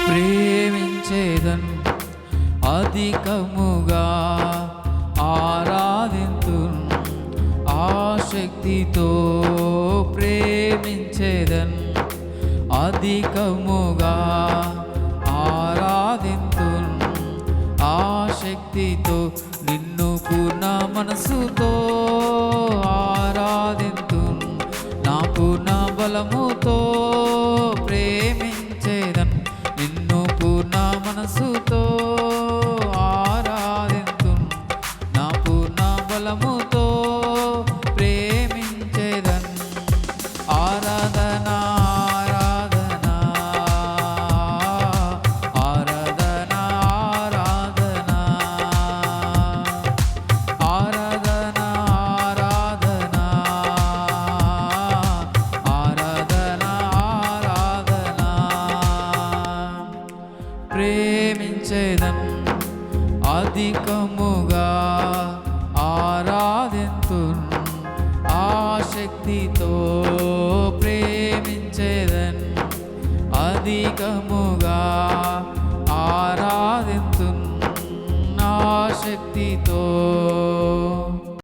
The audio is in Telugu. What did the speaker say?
ప్రేమించేదన్ అధికముగా ఆరాధింతున్ ఆసక్తితో ప్రేమించేదన్ అధికముగా ఆరాధింతున్ ఆసక్తితో నిన్ను పూర్ణ మనసుతో ఆరాధింతున్ నా పూర్ణ బలముతో ప్రేమించేదన్ నిన్ను పూర్ణ మనసుతో ఆరాధింతున్ నా పూర్ణ బలముతో ప్రేమించేదన్ ఆరాధన ఆరాధన ఆరాధన ఆరాధన ఆరాధన ఆరాధన ఆరాధన ప్రేమించేదన్ అధికముగా ఆరాధింతున్ ఆసక్తితో ప్రేమించేదన్ అధికముగా